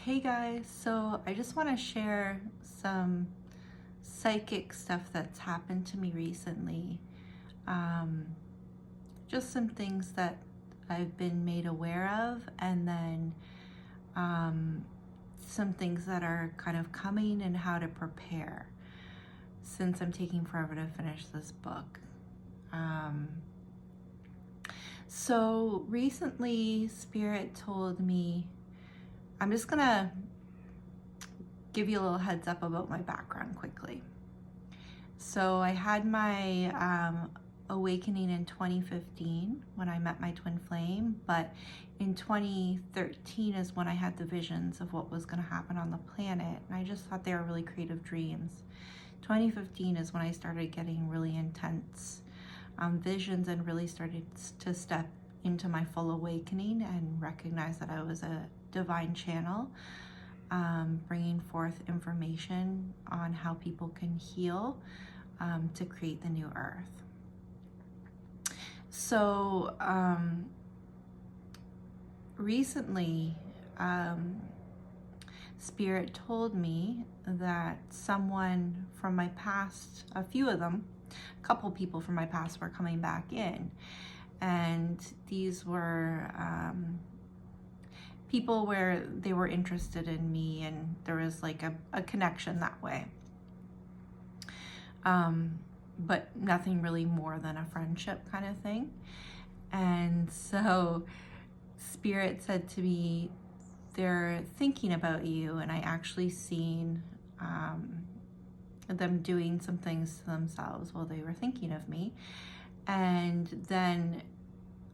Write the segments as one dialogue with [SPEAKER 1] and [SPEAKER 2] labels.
[SPEAKER 1] Hey guys, so I just want to share some psychic stuff that's happened to me recently. Um, just some things that I've been made aware of, and then um, some things that are kind of coming and how to prepare since I'm taking forever to finish this book. So recently, Spirit told me, I'm just gonna give you a little heads up about my background quickly. So I had my awakening in 2015 when I met my twin flame, but in 2013 is when I had the visions of what was going to happen on the planet, and I just thought they were really creative dreams. 2015 is when I started getting really intense visions and really started to step into my full awakening and recognize that I was a divine channel, bringing forth information on how people can heal to create the new earth. So recently, Spirit told me that someone from my past, a few of them, a couple people from my past were coming back in. And these were people where they were interested in me and there was like a connection that way. But nothing really more than a friendship kind of thing. And so Spirit said to me, they're thinking about you, and I actually seen them doing some things to themselves while they were thinking of me. And then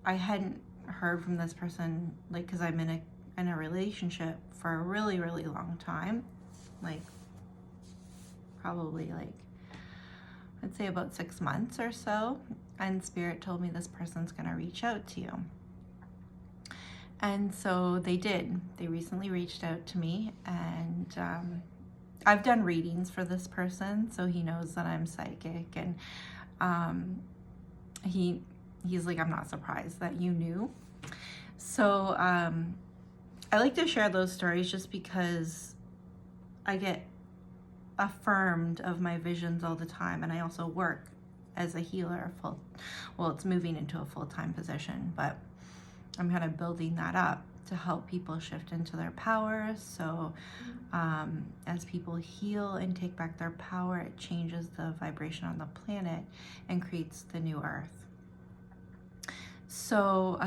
[SPEAKER 1] I hadn't heard from this person, like, because I'm in a relationship for a really, really long time, like probably like I'd say about 6 months or so, and Spirit told me this person's gonna reach out to you. And so they did. They recently reached out to me, and I've done readings for this person, so he knows that I'm psychic, and he's like, I'm not surprised that you knew. So I like to share those stories just because I get affirmed of my visions all the time, and I also work as a healer it's moving into a full-time position, but I'm kind of building that up to help people shift into their power. So as people heal and take back their power, it changes the vibration on the planet and creates the new earth. So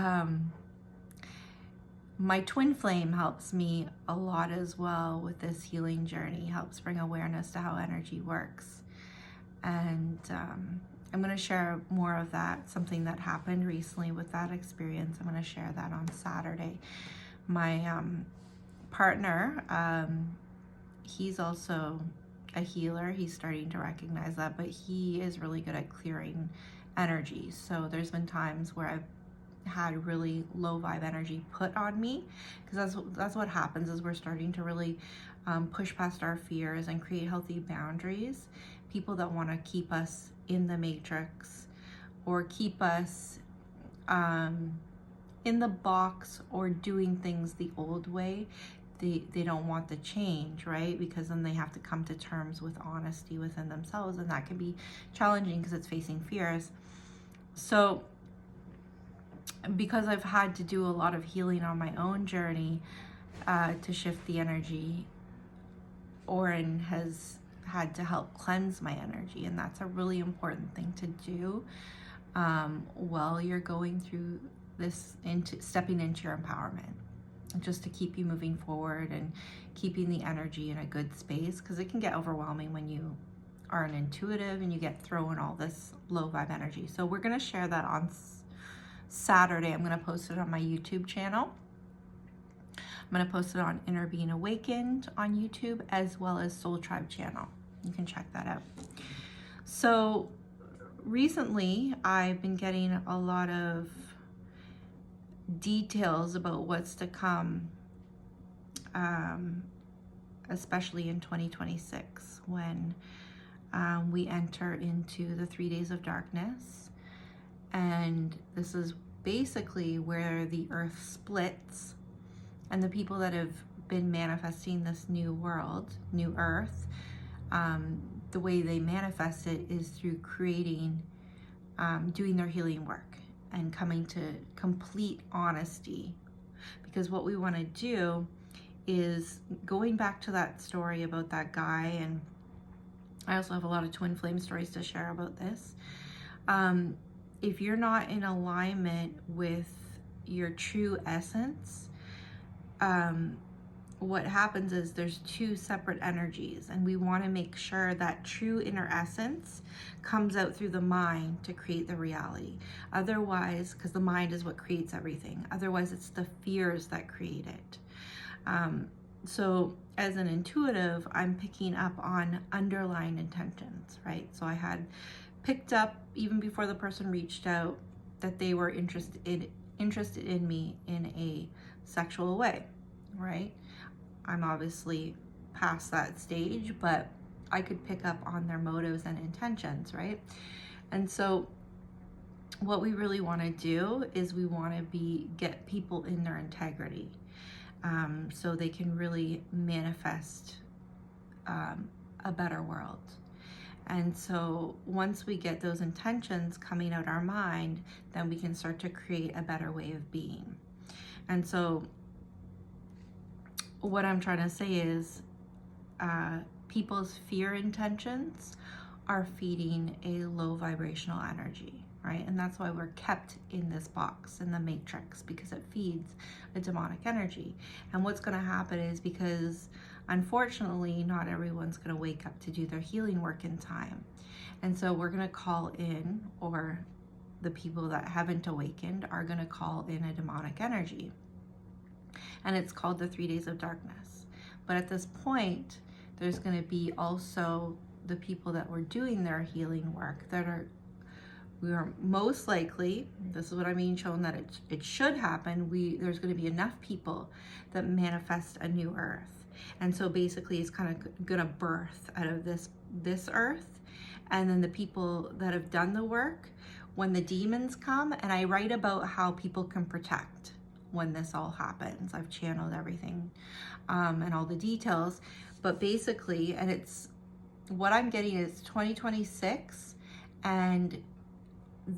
[SPEAKER 1] my twin flame helps me a lot as well with this healing journey, helps bring awareness to how energy works. And I'm going to share more of that, something that happened recently with that experience. I'm going to share that on Saturday. My partner, he's also a healer. He's starting to recognize that, but he is really good at clearing energy. So there's been times where I've had really low vibe energy put on me, because that's what happens is we're starting to really push past our fears and create healthy boundaries. People that want to keep us in the matrix or keep us in the box or doing things the old way, they don't want the change, right? Because then they have to come to terms with honesty within themselves, and that can be challenging because it's facing fears. So because I've had to do a lot of healing on my own journey to shift the energy, Oren has had to help cleanse my energy, and that's a really important thing to do while you're going through this, stepping into your empowerment, just to keep you moving forward and keeping the energy in a good space, because it can get overwhelming when you are an intuitive and you get thrown all this low vibe energy. So we're going to share that on Saturday. I'm going to post it on my YouTube channel. I'm going to post it on Inner Being Awakened on YouTube, as well as Soul Tribe channel. You can check that out. So recently I've been getting a lot of details about what's to come, especially in 2026 when we enter into the 3 days of darkness. And this is basically where the earth splits, and the people that have been manifesting this new world, new earth, the way they manifest it is through creating, doing their healing work and coming to complete honesty. Because what we want to do is, going back to that story about that guy, and I also have a lot of twin flame stories to share about this. If you're not in alignment with your true essence, what happens is there's two separate energies, and we want to make sure that true inner essence comes out through the mind to create the reality. Otherwise, because the mind is what creates everything, otherwise it's the fears that create it. So as an intuitive, I'm picking up on underlying intentions, right? So I had picked up, even before the person reached out, that they were interested in me in a sexual way, right? I'm obviously past that stage, but I could pick up on their motives and intentions, right? And so what we really want to do is we want to get people in their integrity, so they can really manifest a better world. And so once we get those intentions coming out our mind, then we can start to create a better way of being. And so what I'm trying to say is, people's fear intentions are feeding a low vibrational energy, right? And that's why we're kept in this box, in the matrix, because it feeds a demonic energy. And what's going to happen is, because unfortunately not everyone's going to wake up to do their healing work in time, and so we're going to call in, or the people that haven't awakened are going to call in, a demonic energy. And it's called the 3 days of darkness. But at this point, there's going to be also the people that were doing their healing work we are most likely, this is what I mean, showing that it should happen, there's going to be enough people that manifest a new earth. And so basically it's kind of going to birth out of this earth. And then the people that have done the work, when the demons come, and I write about how people can protect when this all happens. I've channeled everything, and all the details, but basically, and it's, what I'm getting is 2026, and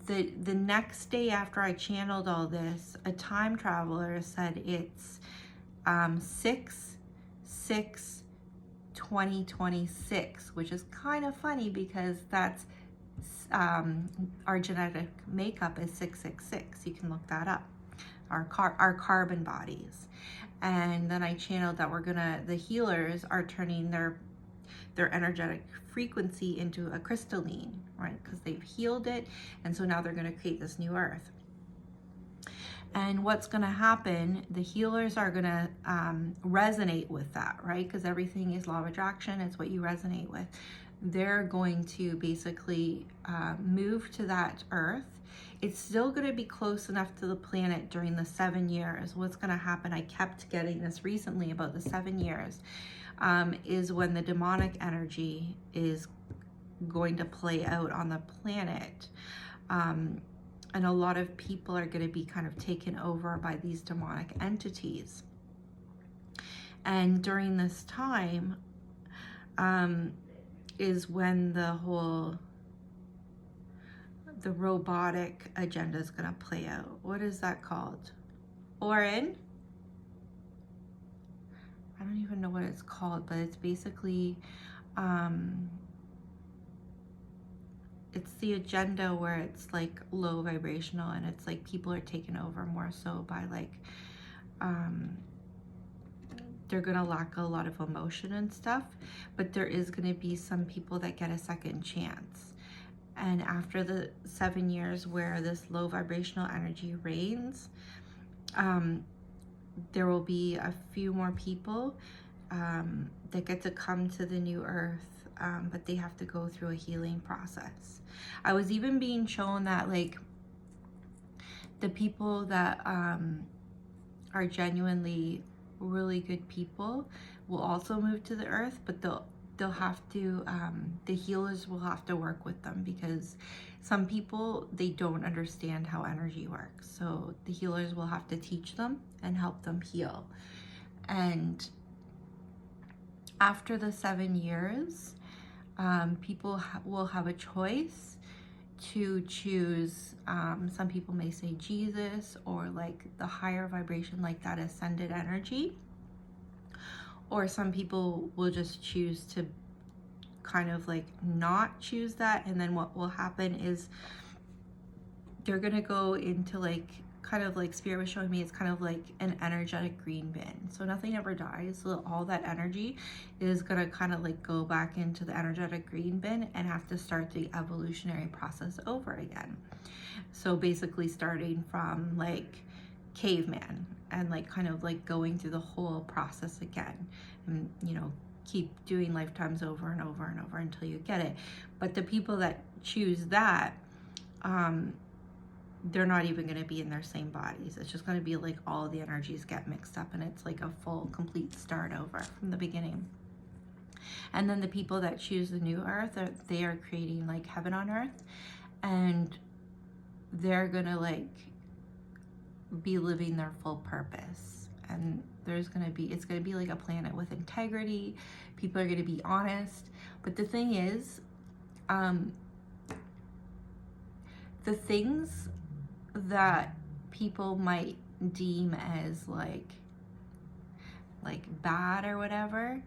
[SPEAKER 1] the next day after I channeled all this, a time traveler said it's 6/6/2026, which is kind of funny because that's our genetic makeup is 666. You can look that up. Our carbon bodies. And then I channeled that the healers are turning their energetic frequency into a crystalline, right? Because they've healed it, and so now they're going to create this new earth. And what's going to happen, the healers are going to resonate with that, right? Because everything is law of attraction. It's what you resonate with. They're going to basically move to that earth. It's still going to be close enough to the planet during the 7 years. What's going to happen, I kept getting this recently about the 7 years, is when the demonic energy is going to play out on the planet. And a lot of people are going to be kind of taken over by these demonic entities. And during this time is when the robotic agenda is going to play out. What is that called? Orin? I don't even know what it's called, but it's basically, it's the agenda where it's like low vibrational, and it's like people are taken over more so by like, they're gonna lack a lot of emotion and stuff, but there is gonna be some people that get a second chance. And after the 7 years where this low vibrational energy reigns, there will be a few more people that get to come to the new earth, but they have to go through a healing process. I was even being shown that like the people that are genuinely really good people will also move to the earth, but they'll have to, the healers will have to work with them, because some people, they don't understand how energy works. So the healers will have to teach them and help them heal. And after the 7 years, people will have a choice to choose, some people may say Jesus, or like the higher vibration, like that ascended energy, or some people will just choose to kind of like not choose that. And then what will happen is they're gonna go into like, kind of like Spirit was showing me, it's kind of like an energetic green bin. So nothing ever dies. So all that energy is gonna kind of like go back into the energetic green bin and have to start the evolutionary process over again. So basically starting from like caveman and like kind of like going through the whole process again, and you know, keep doing lifetimes over and over and over until you get it. But the people that choose that, they're not even going to be in their same bodies. It's just going to be like all the energies get mixed up, and it's like a full complete start over from the beginning. And then the people that choose the new earth, they are creating like heaven on earth, and they're going to like be living their full purpose. And it's going to be like a planet with integrity. People are going to be honest. But the thing is, the things that people might deem as like bad or whatever,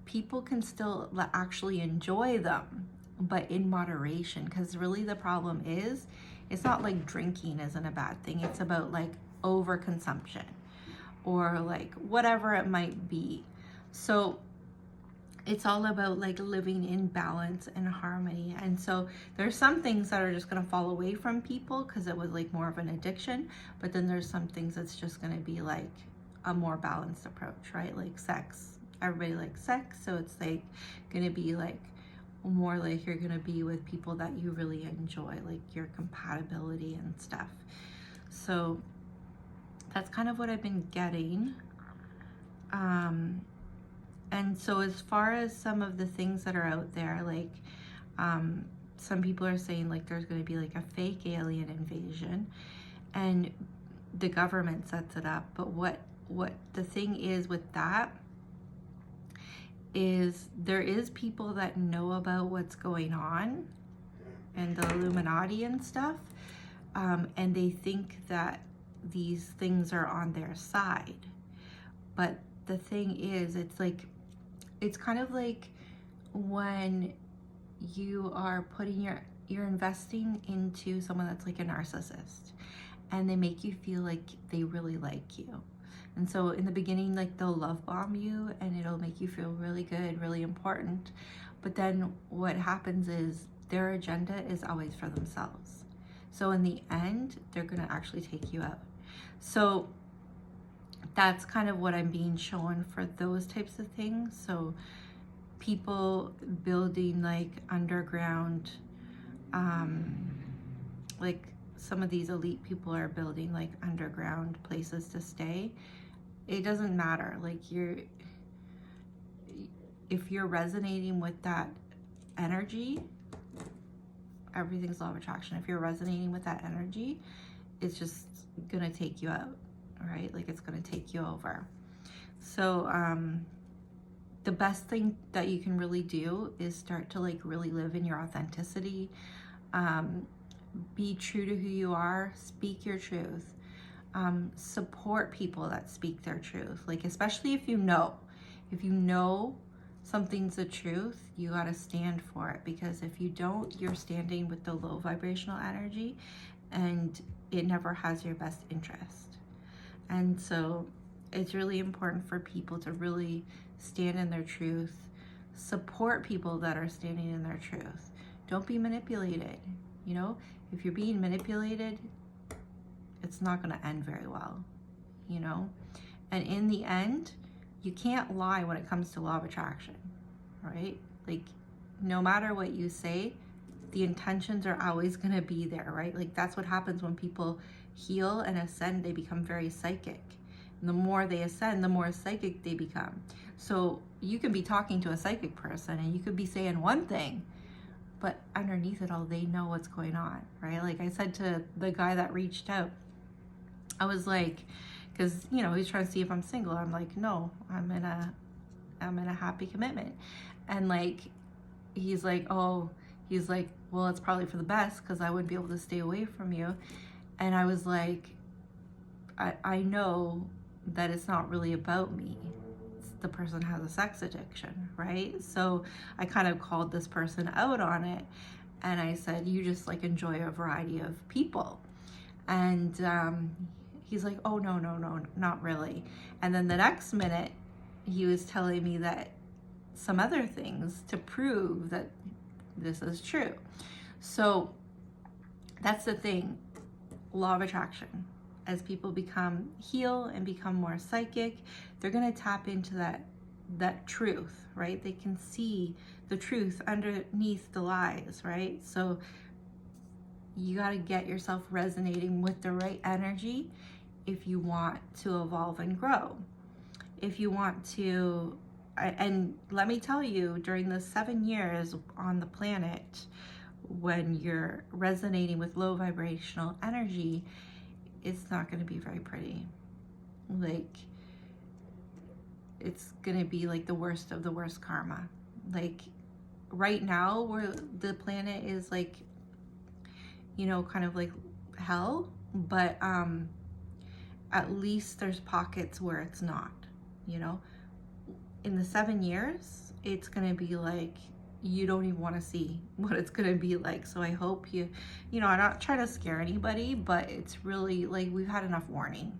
[SPEAKER 1] people can still actually enjoy them, but in moderation. Because really the problem is, it's not like drinking isn't a bad thing. It's about like overconsumption or like whatever it might be. So it's all about like living in balance and harmony. And so there's some things that are just going to fall away from people because it was like more of an addiction. But then there's some things that's just going to be like a more balanced approach, right? Like sex. Everybody likes sex. So it's like going to be like more like you're going to be with people that you really enjoy, like your compatibility and stuff. So that's kind of what I've been getting. And so as far as some of the things that are out there, like some people are saying like there's going to be like a fake alien invasion, and the government sets it up. But what the thing is with that is there is people that know about what's going on and the Illuminati and stuff, and they think that these things are on their side. But the thing is, it's kind of like when you are you're investing into someone that's like a narcissist, and they make you feel like they really like you. And so in the beginning, like they'll love bomb you and it'll make you feel really good, really important. But then what happens is their agenda is always for themselves. So in the end, they're gonna actually take you out. So that's kind of what I'm being shown for those types of things. So people building like underground, like some of these elite people are building like underground places to stay. It doesn't matter. Like if you're resonating with that energy, everything's law of attraction. If you're resonating with that energy, it's just gonna take you out, right? Like it's gonna take you over. So the best thing that you can really do is start to like really live in your authenticity. Be true to who you are. Speak your truth. Support people that speak their truth. Like especially if you know something's the truth, you got to stand for it. Because if you don't, you're standing with the low vibrational energy, and it never has your best interest. And so it's really important for people to really stand in their truth. Support people that are standing in their truth. Don't be manipulated. You know, if you're being manipulated, it's not going to end very well, you know? And in the end, you can't lie when it comes to law of attraction, right? Like, no matter what you say, the intentions are always going to be there, right? Like, that's what happens when people heal and ascend. They become very psychic. And the more they ascend, the more psychic they become. So you can be talking to a psychic person and you could be saying one thing, but underneath it all, they know what's going on, right? Like I said to the guy that reached out, I was like, because, you know, he's trying to see if I'm single. I'm like, no, I'm in a I'm in a happy commitment. And like, he's like, oh, he's like, well, it's probably for the best because I wouldn't be able to stay away from you. And I was like, I know that it's not really about me. The person has a sex addiction, right? So I kind of called this person out on it, and I said, you just like enjoy a variety of people. And he's like, oh, no, not really. And then the next minute he was telling me that some other things to prove that this is true. So that's the thing, law of attraction. As people heal and become more psychic, they're going to tap into that truth, right? They can see the truth underneath the lies, right? So you got to get yourself resonating with the right energy if you want to evolve and grow. If you want to, and let me tell you, during the 7 years on the planet, when you're resonating with low vibrational energy, it's not going to be very pretty. Like, it's going to be like the worst of the worst karma. Like, right now, where the planet is like, you know, kind of like hell, but at least there's pockets where it's not, you know. In the 7 years, it's going to be like, you don't even want to see what it's going to be like. So I hope you know, I'm not trying to scare anybody, but it's really like, we've had enough warning.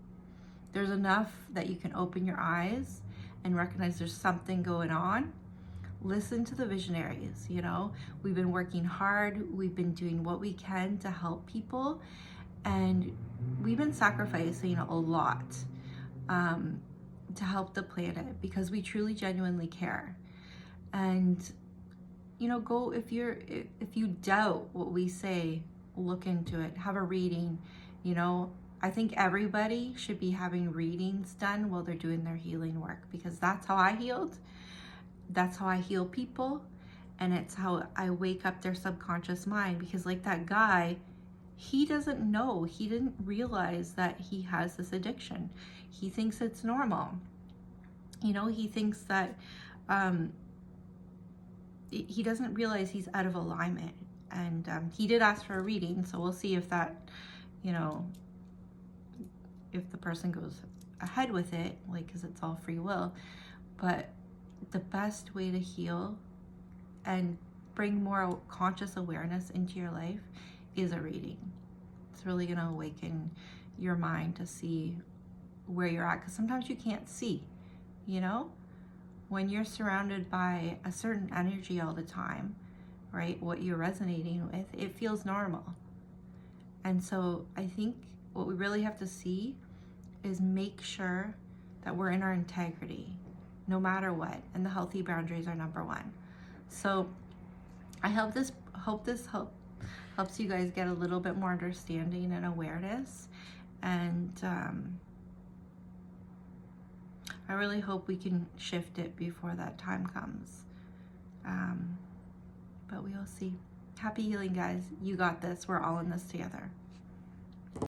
[SPEAKER 1] There's enough that you can open your eyes and recognize there's something going on. Listen to the visionaries, you know. We've been working hard. We've been doing what we can to help people. And we've been sacrificing a lot to help the planet because we truly, genuinely care. And you know, go, if you doubt what we say, look into it, have a reading. You know, I think everybody should be having readings done while they're doing their healing work, because that's how I healed. That's how I heal people. And it's how I wake up their subconscious mind, because like that guy, he doesn't know, he didn't realize that he has this addiction. He thinks it's normal. You know, he thinks that, he doesn't realize he's out of alignment. And he did ask for a reading, so we'll see if that, you know, if the person goes ahead with it, like, because it's all free will. But the best way to heal and bring more conscious awareness into your life is a reading. It's really going to awaken your mind to see where you're at, because sometimes you can't see, you know. When you're surrounded by a certain energy all the time, right, what you're resonating with, it feels normal. And so I think what we really have to see is make sure that we're in our integrity, no matter what, and the healthy boundaries are number one. So I hope this helps you guys get a little bit more understanding and awareness. And I really hope we can shift it before that time comes. But we'll see. Happy healing, guys. You got this. We're all in this together.